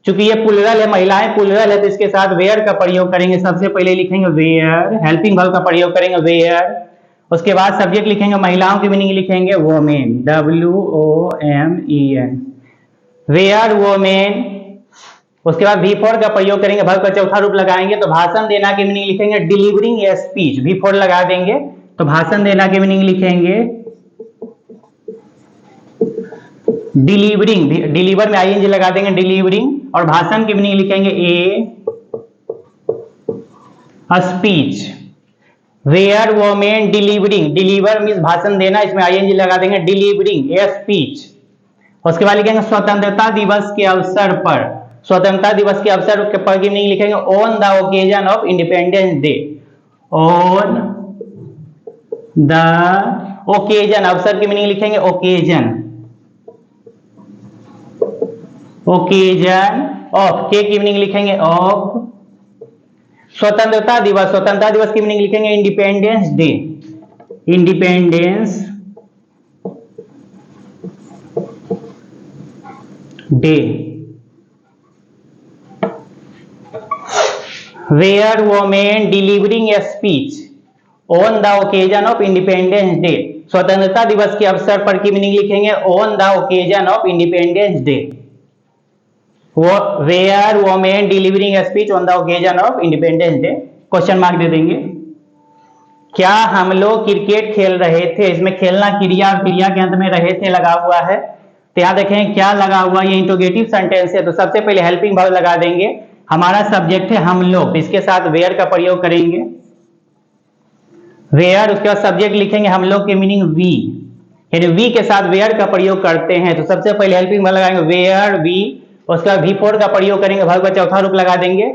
चूंकि ये प्लुरल है, महिलाएं प्लुरल है, तो इसके साथ वेयर का प्रयोग करेंगे। सबसे पहले लिखेंगे वेयर, हेल्पिंग वर्ब का प्रयोग करेंगे वेयर। उसके बाद सब्जेक्ट लिखेंगे, महिलाओं की मीनिंग लिखेंगे वोमेन, WOMEN, वेयर वोमेन। उसके बाद V4 का प्रयोग करेंगे, वर्ब का चौथा रूप लगाएंगे, तो भाषण देना की मीनिंग लिखेंगे डिलीवरिंग ए स्पीच, V4 लगा देंगे, तो भाषण देना की मीनिंग लिखेंगे डिलीवरिंग, डिलीवर में ING लगा देंगे डिलीवरिंग, और भाषण की मीनिंग लिखेंगे a speech. Where women delivering, delivering means भाषण देना, इसमें ING लगा देंगे डिलीवरिंग ए स्पीच। उसके बाद लिखेंगे स्वतंत्रता दिवस के अवसर पर, स्वतंत्रता दिवस के अवसर पर की मीनिंग लिखेंगे on the occasion of Independence day, on the occasion, अवसर की मीनिंग लिखेंगे ओकेजन, ओकेजन ऑफ, के की मीनिंग लिखेंगे ऑफ। स्वतंत्रता दिवस, स्वतंत्रता दिवस की मीनिंग लिखेंगे Independence Day, Independence Day. Were women delivering a speech on the occasion of Independence Day, स्वतंत्रता दिवस के अवसर पर की मीनिंग लिखेंगे on the occasion of Independence Day. Were women delivering a speech on the occasion of Independence Day, question mark दे देंगे। क्या हम लोग क्रिकेट खेल रहे थे? इसमें खेलना क्रिया और क्रिया के अंत में रहे थे लगा हुआ है, तो यहाँ देखें क्या लगा हुआ, ये इंट्रोगेटिव सेंटेंस है, तो सबसे पहले हेल्पिंग वर्ब लगा देंगे, हमारा सब्जेक्ट है हम लोग, इसके साथ वेयर का प्रयोग करेंगे वेयर। उसके बाद सब्जेक्ट लिखेंगे हम लोग के मीनिंग वी, यानी वी के साथ वेयर का प्रयोग करते हैं, तो सबसे पहले हेल्पिंग वर्ब लगाएंगे वेयर वी। उसके बाद V4 का प्रयोग करेंगे, वर्ब का चौथा रूप लगा देंगे।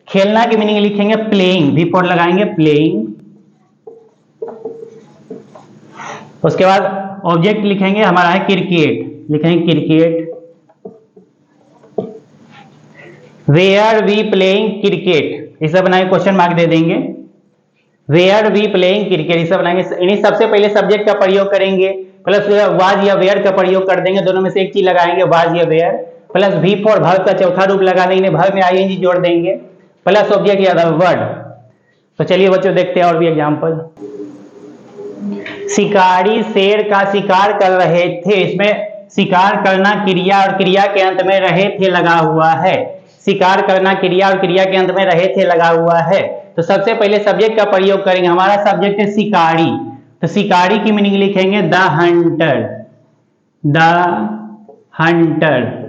खेलना की मीनिंग लिखेंगे प्लेइंग, V4 लगाएंगे प्लेइंग। उसके बाद ऑब्जेक्ट लिखेंगे हमारा है क्रिकेट, लिखेंगे cricket. Where we playing cricket, इसे बनाएंगे, क्वेश्चन मार्क दे देंगे। वेयर वी प्लेइंग क्रिकेट, इसे बनाएंगे, इन्हीं सबसे पहले सब्जेक्ट का प्रयोग करेंगे, प्लस वाज या वेयर का प्रयोग कर देंगे, दोनों में से एक चीज लगाएंगे वाज या वेयर, प्लस V4 वर्ब का चौथा रूप लगा देंगे, वर्ब में ING जोड़ देंगे, प्लस ऑब्जेक्ट या वर्ड। तो चलिए बच्चों देखते हैं और भी एग्जांपल। शिकारी शेर का शिकार कर रहे थे, इसमें शिकार करना क्रिया और क्रिया के अंत में रहे थे लगा हुआ है, शिकार करना क्रिया और क्रिया के अंत में रहे थे लगा हुआ है, तो सबसे पहले सब्जेक्ट का प्रयोग करेंगे, हमारा सब्जेक्ट है शिकारी, तो शिकारी की मीनिंग लिखेंगे द हंटर, द हंटर।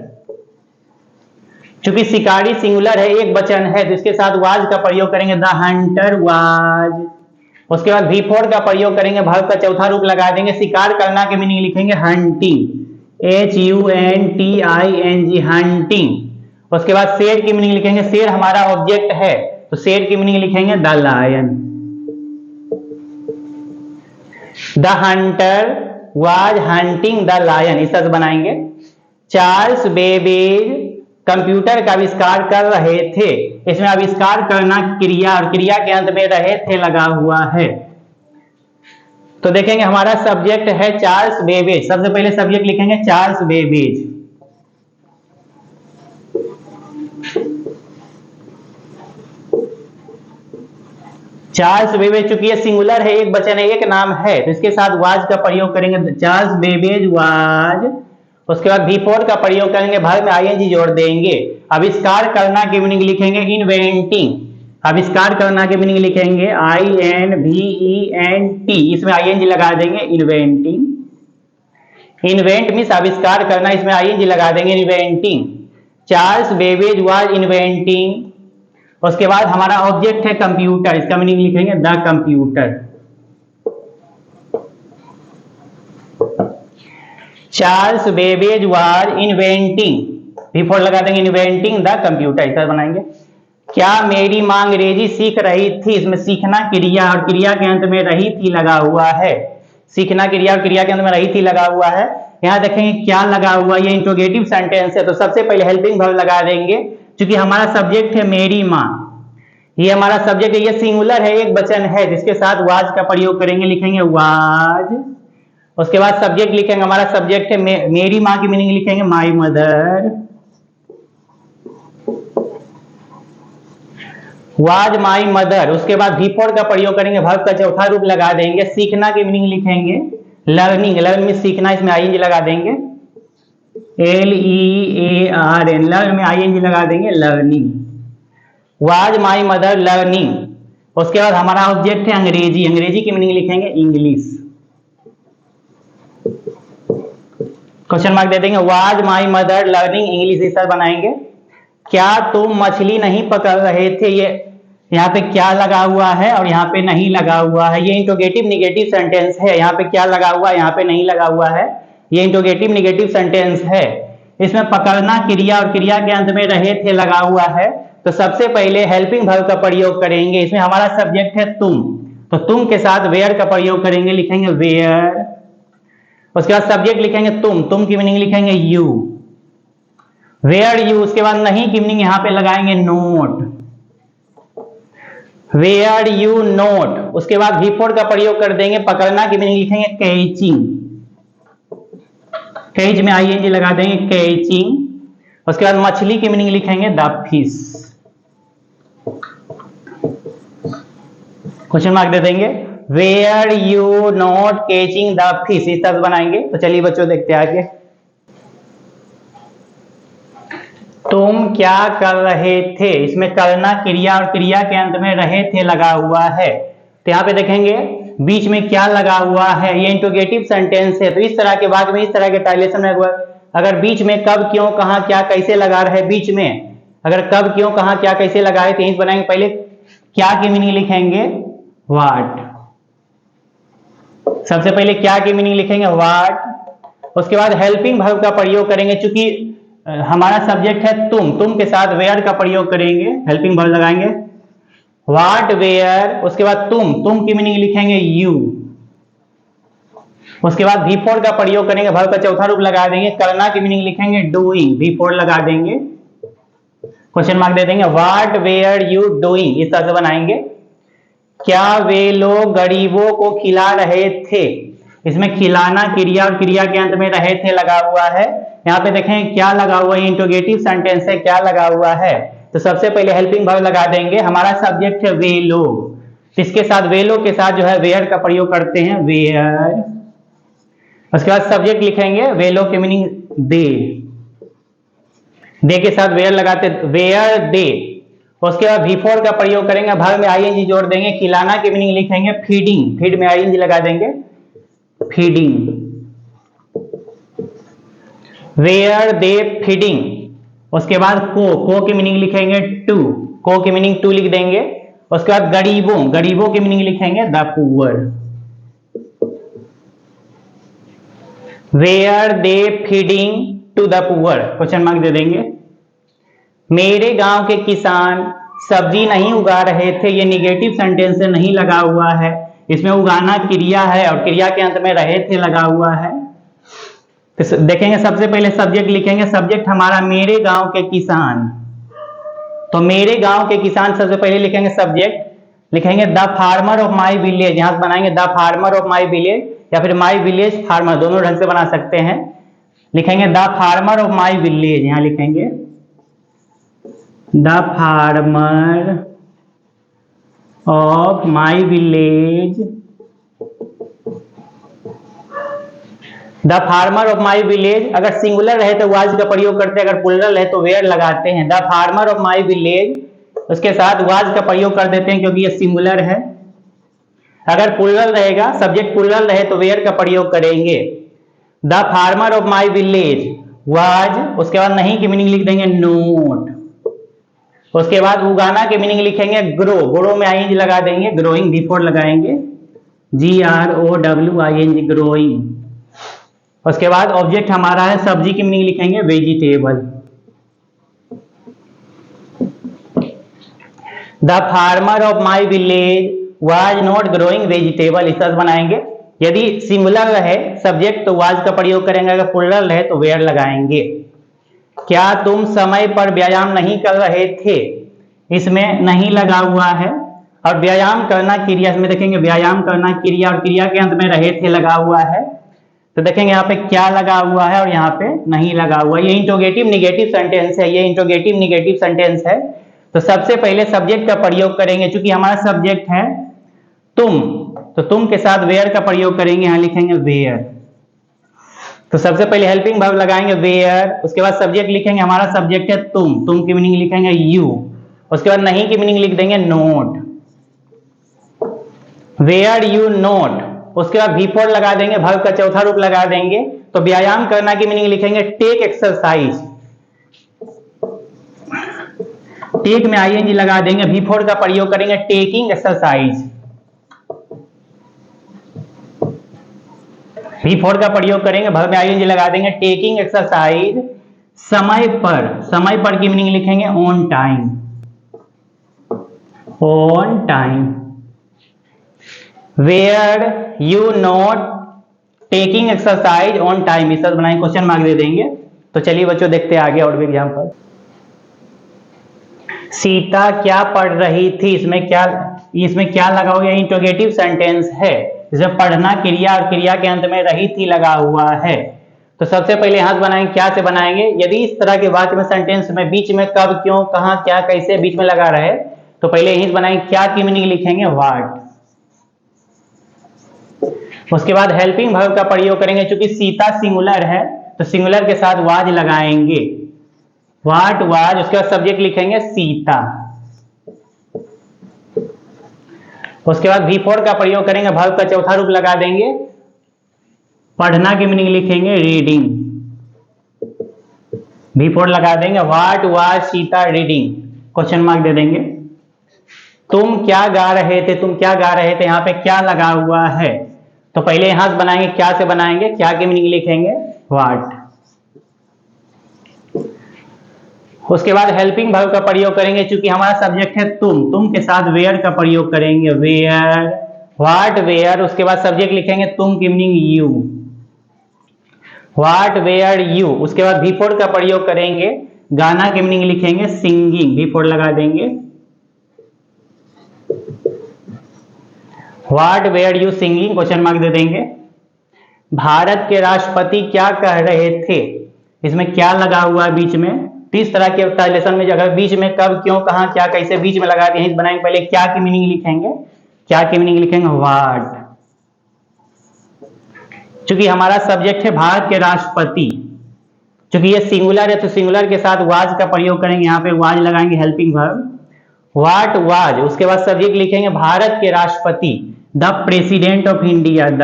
चूंकि शिकारी सिंगुलर है, एक वचन है, तो इसके साथ वाज का प्रयोग करेंगे, द हंटर वाज। उसके बाद V4 का प्रयोग करेंगे, वर्ब का चौथा रूप लगा देंगे, शिकार करना की मीनिंग लिखेंगे हंटिंग, HUNTING, हंटिंग। उसके बाद शेर की मीनिंग लिखेंगे, शेर हमारा ऑब्जेक्ट है, तो शेर की मीनिंग लिखेंगे the lion. The hunter was hunting the lion, इस तरह बनाएंगे। चार्ल्स बेबेज कंप्यूटर का आविष्कार कर रहे थे, इसमें आविष्कार करना क्रिया और क्रिया के अंत में रहे थे लगा हुआ है, तो देखेंगे हमारा सब्जेक्ट है चार्ल्स बेबेज, सबसे पहले सब्जेक्ट लिखेंगे चार्ल्स बेबेज। चार्ल्स बेबेज, चूंकि ये सिंगुलर है, एक वचन है, एक नाम है, तो इसके साथ वाज का प्रयोग करेंगे, चार्ल्स बेबेज वाज। उसके बाद V4 का प्रयोग करेंगे, वर्ब में ING जोड़ देंगे। आविष्कार करना की मीनिंग लिखेंगे इन्वेंटिंग, आविष्कार करना के मीनिंग लिखेंगे INVENT, इसमें ING लगा देंगे, इन्वेंटिंग। इन्वेंट मीन्स आविष्कार करना, इसमें ING लगा देंगे, inventing. Charles Babbage was inventing. उसके बाद हमारा ऑब्जेक्ट है कंप्यूटर, इसका मीनिंग लिखेंगे the computer. Charles Babbage was inventing, before लगा देंगे इन्वेंटिंग द कंप्यूटर, इस तरह बनाएंगे। क्या मेरी मां अंग्रेजी सीख रही थी, इसमें सीखना क्रिया और क्रिया के अंत में रही थी लगा हुआ है। सीखना क्रिया और क्रिया के अंत में रही थी लगा हुआ है। यहाँ देखेंगे क्या लगा हुआ, ये इंट्रोगेटिव सेंटेंस है, तो सबसे पहले हेल्पिंग वर्ब लगा देंगे। क्योंकि हमारा सब्जेक्ट है मेरी माँ, ये हमारा सब्जेक्ट है, ये सिंगुलर है, एक वचन है, जिसके साथ वाज का प्रयोग करेंगे, लिखेंगे वाज। उसके बाद सब्जेक्ट लिखेंगे, हमारा सब्जेक्ट है मेरी माँ की मीनिंग लिखेंगे my mother. Was my mother. उसके बाद बिफोर का प्रयोग करेंगे, वर्ब का चौथा रूप लगा देंगे। सीखना की मीनिंग लिखेंगे लर्निंग, लर्न में सीखना, इसमें ING लगा देंगे, LEARN, लर्न में ING लगा देंगे, learning. Was my mother learning. उसके बाद हमारा ऑब्जेक्ट है अंग्रेजी, अंग्रेजी की मीनिंग लिखेंगे इंग्लिश। क्वेश्चन मार्क दे देंगे, was my mother learning English, इस तरह बनाएंगे। क्या तुम मछली नहीं पकड़ रहे थे, ये यहाँ पे क्या लगा हुआ है और यहाँ पे नहीं लगा हुआ है, ये इंट्रोगेटिव निगेटिव सेंटेंस है। यहाँ पे क्या लगा हुआ है, यहाँ पे नहीं लगा हुआ है, ये इंट्रोगेटिव निगेटिव सेंटेंस है। इसमें पकड़ना क्रिया और क्रिया के अंत में रहे थे लगा हुआ है। तो सबसे पहले हेल्पिंग वर्ब का प्रयोग करेंगे, इसमें हमारा सब्जेक्ट है तुम, तो तुम के साथ वेयर का प्रयोग करेंगे, लिखेंगे वेयर। उसके बाद सब्जेक्ट लिखेंगे तुम की मीनिंग लिखेंगे यू, वेयर यू। उसके बाद नहीं की मीनिंग यहाँ पे लगाएंगे नोट, वेयर यू नोट। उसके बाद बिफोर का प्रयोग कर देंगे, पकड़ना की मीनिंग लिखेंगे कैचिंग, कैच में ING लगा देंगे, कैचिंग। उसके बाद मछली की मीनिंग लिखेंगे द फिश। क्वेश्चन मार्क दे देंगे, were you not catching the fish, इस तरह बनाएंगे। तो चलिए बच्चों देखते हैं आगे। तुम क्या कर रहे थे, इसमें करना क्रिया और क्रिया के अंत में रहे थे लगा हुआ है। तो यहाँ पे देखेंगे बीच में क्या लगा हुआ है, ये इंट्रोगेटिव सेंटेंस है। तो इस तरह के भाग में, इस तरह के ट्रांसलेशन में अगर बीच में कब क्यों कहां क्या कैसे लगा रहे, बीच में अगर कब क्यों कहां क्या कैसे लगाए, तो यहीं बनाएंगे। पहले क्या की मीनिंग लिखेंगे व्हाट, सबसे पहले क्या की मीनिंग लिखेंगे व्हाट। उसके बाद हेल्पिंग वर्ब का प्रयोग करेंगे, चूंकि हमारा सब्जेक्ट है तुम के साथ वेयर का प्रयोग करेंगे, हेल्पिंग वर्ब लगाएंगे व्हाट वेयर। उसके बाद तुम की मीनिंग लिखेंगे यू। उसके बाद बिफोर का प्रयोग करेंगे, वर्ब का चौथा रूप लगा देंगे, करना की मीनिंग लिखेंगे डूइंग, बिफोर लगा देंगे। क्वेश्चन मार्क दे देंगे, व्हाट वेयर यू डूइंग, इस तरह से बनाएंगे। क्या वे लोग गरीबों को खिला रहे थे, इसमें खिलाना क्रिया और क्रिया के अंत में रहे थे लगा हुआ है। यहाँ पे देखें क्या लगा हुआ है, इंट्रोगेटिव सेंटेंस है, क्या लगा हुआ है। तो सबसे पहले हेल्पिंग वर्ब लगा देंगे, हमारा सब्जेक्ट है वे लोग, इसके साथ वे लोग के साथ जो है वेयर का प्रयोग करते हैं, वेयर। उसके बाद सब्जेक्ट लिखेंगे वे लोग की मीनिंग दे के साथ वेयर लगाते, वेयर दे। उसके बाद बिफोर का प्रयोग करेंगे, वर्ब में ING जोड़ देंगे, खिलाना की मीनिंग लिखेंगे फीडिंग, फीड में ING लगा देंगे, फीडिंग, वेयर दे फीडिंग। उसके बाद को की मीनिंग लिखेंगे टू, को की मीनिंग टू लिख देंगे। उसके बाद गरीबों की मीनिंग लिखेंगे the poor, were they feeding to the poor, question mark दे देंगे। मेरे गांव के किसान सब्जी नहीं उगा रहे थे, ये निगेटिव सेंटेंस से नहीं लगा हुआ है, इसमें उगाना क्रिया है और क्रिया के अंत में रहे थे लगा हुआ है। तो देखेंगे सबसे पहले सब्जेक्ट लिखेंगे, सब्जेक्ट हमारा मेरे गांव के किसान, तो मेरे गांव के किसान सबसे पहले लिखेंगे सब्जेक्ट, लिखेंगे the farmer of my village, यहां से बनाएंगे the farmer of my village या फिर माई विलेज फार्मर, दोनों ढंग से बना सकते हैं। लिखेंगे the farmer of my village, यहां लिखेंगे the farmer of my village, the farmer of my village. अगर सिंगुलर रहे तो वाज का प्रयोग करते हैं, अगर प्लुरल है तो वेयर लगाते हैं। The farmer of my village उसके साथ वाज का प्रयोग कर देते हैं क्योंकि ये सिंगुलर है। अगर प्लूरल रहेगा, सब्जेक्ट प्लूरल रहे तो वेयर का प्रयोग करेंगे। The farmer of my village was, उसके बाद नहीं की मीनिंग लिख देंगे नोट। उसके बाद उगाना के मीनिंग लिखेंगे ग्रो, ग्रो में आईएनजी लगा देंगे, ग्रोइंग बिफोर लगाएंगे, GROWING ग्रोइंग। उसके बाद ऑब्जेक्ट हमारा है सब्जी की मीनिंग लिखेंगे vegetable. The farmer of my village was not growing vegetable, इस तरह बनाएंगे। यदि सिंगुलर रहे सब्जेक्ट तो वाज का प्रयोग करेंगे, अगर प्लूरल रहे तो वेयर लगाएंगे। क्या तुम समय पर व्यायाम नहीं कर रहे थे, इसमें नहीं लगा हुआ है। और व्यायाम करना क्रिया, इसमें देखेंगे व्यायाम करना क्रिया और क्रिया के अंत में रहे थे लगा हुआ है, तो देखेंगे यहाँ पे क्या लगा हुआ है और यहाँ पे नहीं लगा हुआ। ये इंट्रोगेटिव निगेटिव सेंटेंस है, ये इंट्रोगेटिव निगेटिव सेंटेंस है। तो सबसे पहले सब्जेक्ट का प्रयोग करेंगे, चूंकि हमारा सब्जेक्ट है तुम, तो तुम के साथ वेयर का प्रयोग करेंगे, यहाँ लिखेंगे वेयर। तो सबसे पहले हेल्पिंग वर्ब लगाएंगे वेयर, उसके बाद सब्जेक्ट लिखेंगे, हमारा सब्जेक्ट है तुम, तुम की मीनिंग लिखेंगे यू। उसके बाद नहीं की मीनिंग लिख देंगे नोट, वेयर यू नोट। उसके बाद बिफोर लगा देंगे, वर्ब का चौथा रूप लगा देंगे। तो व्यायाम करना की मीनिंग लिखेंगे टेक एक्सरसाइज, टेक में आईएनजी लगा देंगे, बिफोर का प्रयोग करेंगे टेकिंग एक्सरसाइज, बिफोर का प्रयोग करेंगे, वर्ब में आईएनजी लगा देंगे टेकिंग एक्सरसाइज। समय पर, समय पर की मीनिंग लिखेंगे on time, on time. Were you not taking exercise on time, इस तरह बनाएंगे, क्वेश्चन मार्क दे देंगे। तो चलिए बच्चों देखते हैं आगे और भी एग्जाम्पल। सीता क्या पढ़ रही थी, इसमें क्या लगा हुआ है, इंट्रोगेटिव सेंटेंस है, इसमें पढ़ना क्रिया और क्रिया के अंत में रही थी लगा हुआ है। तो सबसे पहले यहाँ से बनाएंगे, क्या से बनाएंगे। यदि इस तरह के वाक्य में सेंटेंस में बीच में कब क्यों कहां क्या कैसे बीच में लगा रहे, तो पहले यहीं से बनाएंगे, क्या की मीनिंग लिखेंगे व्हाट। उसके बाद हेल्पिंग वर्ब का प्रयोग करेंगे, चूंकि सीता सिंगुलर है तो सिंगुलर के साथ वाज लगाएंगे, व्हाट वाज। उसके बाद सब्जेक्ट लिखेंगे सीता। उसके बाद बिफोर का प्रयोग करेंगे, वर्ब का चौथा रूप लगा देंगे, पढ़ना की मीनिंग लिखेंगे रीडिंग, बिफोर लगा देंगे what was Sita reading, question mark दे देंगे। तुम क्या गा रहे थे, तुम क्या गा रहे थे, यहाँ पे क्या लगा हुआ है, तो पहले यहां से बनाएंगे, क्या से बनाएंगे, क्या की मीनिंग लिखेंगे व्हाट। उसके बाद हेल्पिंग वर्ब का प्रयोग करेंगे, चूंकि हमारा सब्जेक्ट है तुम के साथ वेयर का प्रयोग करेंगे, वेयर व्हाट वेयर। उसके बाद सब्जेक्ट लिखेंगे तुम की meaning you, what were you. उसके बाद बिफोर का प्रयोग करेंगे, गाना की मीनिंग लिखेंगे सिंगिंग, बिफोर लगा देंगे, what were you singing, question mark दे देंगे। भारत के राष्ट्रपति क्या कह रहे थे, इसमें क्या लगा हुआ है बीच में। तो इस तरह के ट्रांसलेशन में अगर बीच में कब क्यों कहां क्या कैसे बीच में लगा दिए बनाएंगे, पहले क्या की मीनिंग लिखेंगे, क्या की मीनिंग लिखेंगे व्हाट। चूंकि हमारा सब्जेक्ट है भारत के राष्ट्रपति, चूंकि ये सिंगुलर है तो सिंगुलर के साथ वाज का प्रयोग करेंगे, यहाँ पे वाज लगाएंगे हेल्पिंग वर्ब, व्हाट वाज। उसके बाद सब्जेक्ट लिखेंगे भारत के राष्ट्रपति, the president of India, the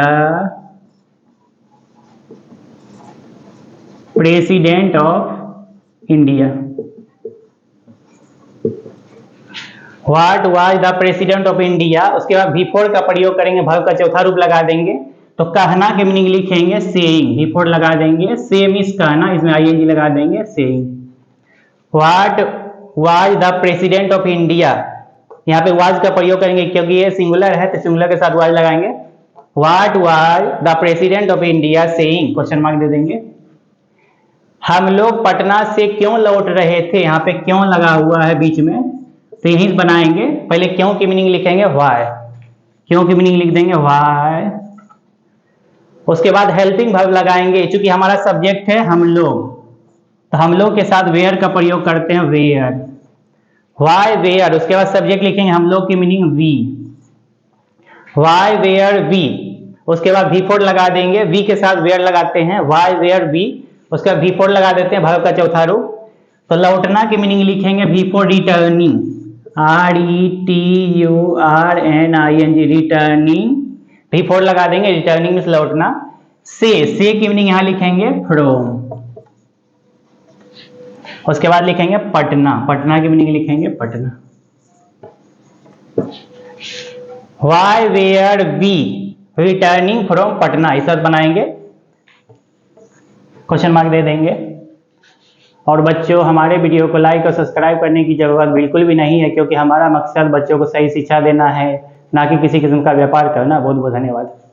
president of India, what was the president of India. उसके बाद बिफोर का प्रयोग करेंगे, वर्ब का चौथा रूप लगा देंगे, तो कहना के मीनिंग लिखेंगे सेइंग, बिफोर लगा देंगे, से मीन्स कहना, इसमें आईएनजी लगा देंगे saying. What was the president of India, यहाँ पे वाज का प्रयोग करेंगे क्योंकि ये सिंगुलर है तो सिंगुलर के साथ वाज लगाएंगे, what was the president of India saying, question mark दे देंगे। हम लोग पटना से क्यों लौट रहे थे, यहाँ पे क्यों लगा हुआ है बीच में, तो यही बनाएंगे, पहले क्यों की मीनिंग लिखेंगे व्हाई, क्यों की मीनिंग लिख देंगे व्हाई। उसके बाद हेल्पिंग वर्ब लगाएंगे, चूंकि हमारा सब्जेक्ट है हम लोग, तो हम लोग के साथ वेयर का प्रयोग करते हैं वेयर, व्हाई वेयर। उसके बाद सब्जेक्ट लिखेंगे हम लोग की meaning we, why were we. उसके बाद बिफोर लगा देंगे, वी के साथ वेयर लगाते हैं, व्हाई वेयर वी। उसके बाद बिफोर लगा देते हैं वर्ब का चौथा रूप, तो लौटना की मीनिंग लिखेंगे before returning, RETURNING, returning, V4 लगा देंगे, रिटर्निंग में लौटना। से की मीनिंग यहां लिखेंगे फ्रॉम। उसके बाद लिखेंगे पटना, पटना की मीनिंग लिखेंगे Patna. Why were we returning from Patna, इस बात बनाएंगे, क्वेश्चन मार्क दे देंगे। और बच्चों हमारे वीडियो को लाइक और सब्सक्राइब करने की जरूरत बिल्कुल भी नहीं है, क्योंकि हमारा मकसद बच्चों को सही शिक्षा देना है, ना कि किसी किस्म का व्यापार करना। बहुत बहुत धन्यवाद।